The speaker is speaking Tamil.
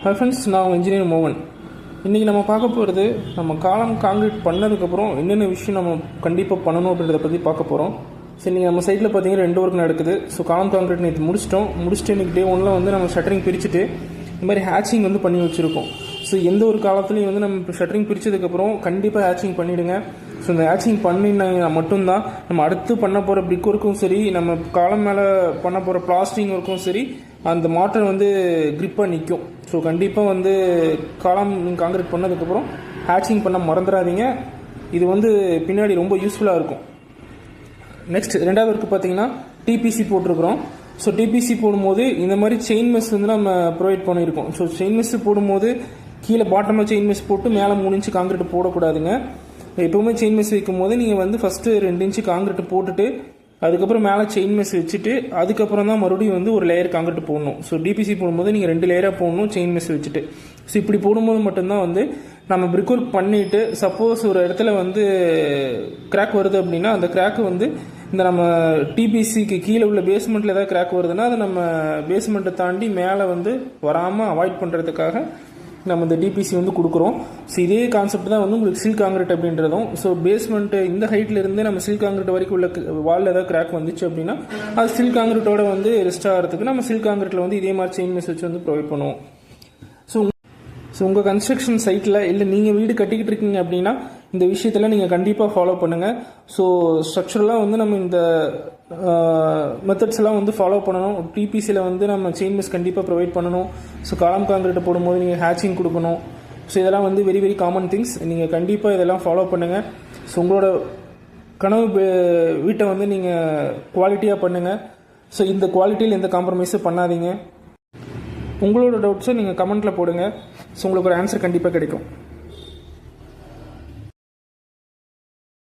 ஹை ஃப்ரெண்ட்ஸ், நான் உங்கள் இன்ஜினியர் மோகன். இன்றைக்கி நம்ம பார்க்க போகிறது நம்ம காலம் காங்கிரீட் பண்ணதுக்கப்புறம் என்னென்ன விஷயம் நம்ம கண்டிப்பாக பண்ணணும் அப்படின்றத பற்றி பார்க்க போகிறோம். சரி, நீங்கள் நம்ம சைட்டில் பார்த்தீங்கன்னா 2 ஒர்க் நடக்குது. ஸோ காலம் காங்கிரீட் நேற்று முடிச்சுட்டு இன்றைக்கி டே 1 வந்து நம்ம ஷட்டரிங் பிரிச்சுட்டு இந்த மாதிரி ஹேச்சிங் வந்து பண்ணி வச்சுருக்கோம். ஸோ எந்த ஒரு காலத்துலையும் வந்து நம்ம ஷட்டரிங் பிரித்ததுக்கப்புறம் கண்டிப்பாக ஹேச்சிங் பண்ணிவிடுங்க. ஸோ இந்த ஹேச்சிங் பண்ணினா மட்டும்தான் நம்ம அடுத்து பண்ண போகிற பிரிக் ஒர்க்கும் சரி, நம்ம காலம் மேலே பண்ண போகிற பிளாஸ்டிங் ஒர்க்கும் சரி, அந்த மாட்டர் வந்து கிரிப்பாக நிற்கும். ஸோ கண்டிப்பாக வந்து காலம் காங்கிரீட் பண்ணதுக்கப்புறம் ஹேச்சிங் பண்ண மறந்துடாதீங்க. இது வந்து பின்னாடி ரொம்ப யூஸ்ஃபுல்லாக இருக்கும். நெக்ஸ்ட் 2வது ஒர்க்கு பார்த்தீங்கன்னா டிபிசி போட்டிருக்கிறோம். ஸோ டிபிசி போடும்போது இந்த மாதிரி செயின் மெஸ் வந்து நம்ம ப்ரொவைட் பண்ணியிருக்கோம். ஸோ செயின் மெஸ் போடும்போது கீழே பாட்டமில் செயின் மெஸ் போட்டு மேலே 3 இன்ச்சு காங்கிரீட் போடக்கூடாதுங்க. எப்போவுமே செயின் மெஸ் வைக்கும் போது நீங்கள் வந்து ஃபஸ்ட்டு 2 இன்ச்சு காங்கிரீட் போட்டுட்டு அதுக்கப்புறம் மேலே செயின் மெஸ் வச்சுட்டு அதுக்கப்புறம் தான் மறுபடியும் வந்து ஒரு லேயர் காங்கிரீட் போடணும். ஸோ டிபிசி போடும்போது நீங்கள் 2 லேயராக போடணும் செயின் மெஸ் வச்சுட்டு. ஸோ இப்படி போடும்போது மட்டும்தான் வந்து நம்ம பிரிக் ஒர்க் பண்ணிவிட்டு சப்போஸ் ஒரு இடத்துல வந்து கிராக் வருது அப்படின்னா அந்த கிராக் வந்து இந்த நம்ம டிபிசிக்கு கீழே உள்ள பேஸ்மெண்ட்டில் ஏதாவது கிராக் வருதுன்னா அதை நம்ம பேஸ்மெண்ட்டை தாண்டி மேலே வந்து வராமல் அவாய்ட் பண்ணுறதுக்காக நம்ம இந்த டிபிசி வந்து கொடுக்குறோம். ஸோ இதே கான்செப்ட் தான் வந்து உங்களுக்கு சில் காங்கிரீட் அப்படின்றதும். ஸோ பேஸ்மெண்ட்டு இந்த ஹைட்டில் இருந்து நம்ம சில் காங்கிரீட் வரைக்கும் உள்ள வாலில் ஏதாவது கிராக் வந்துச்சு அப்படின்னா அது சில் காங்கிரீட்டோட வந்து ரெஸ்ட் ஆகிறதுக்கு நம்ம சில் காங்கிரீட்டில் வந்து இதே மாதிரி செயின் மெஸ் வச்சு வந்து ப்ரொவைட் பண்ணுவோம். ஸோ உங்கள் கன்ஸ்ட்ரக்ஷன் சைட்டில் இல்லை நீங்கள் வீடு கட்டிக்கிட்டு இருக்கீங்க அப்படின்னா இந்த விஷயத்தில் நீங்கள் கண்டிப்பாக ஃபாலோ பண்ணுங்கள். ஸோ ஸ்ட்ரக்சரலாக வந்து நம்ம இந்த மெத்தட்ஸ் எல்லாம் வந்து ஃபாலோ பண்ணணும். டிபிசியில் வந்து நம்ம செயின் மெஸ் கண்டிப்பாக ப்ரொவைட் பண்ணணும். ஸோ காலம் காங்கிரீட்டை போடும்போது நீங்கள் ஹேச்சிங் கொடுக்கணும். ஸோ இதெல்லாம் வந்து வெரி வெரி காமன் திங்ஸ். நீங்கள் கண்டிப்பாக இதெல்லாம் ஃபாலோ பண்ணுங்கள். ஸோ உங்களோட கனவு வீட்டை வந்து நீங்கள் குவாலிட்டியாக பண்ணுங்கள். ஸோ இந்த குவாலிட்டியில் எந்த காம்ப்ரமைஸும் பண்ணாதீங்க. உங்களோட டவுட்ஸை நீங்கள் கமெண்ட்டில் போடுங்க. ஸோ உங்களுக்கு ஒரு ஆன்சர் கண்டிப்பாக கிடைக்கும்.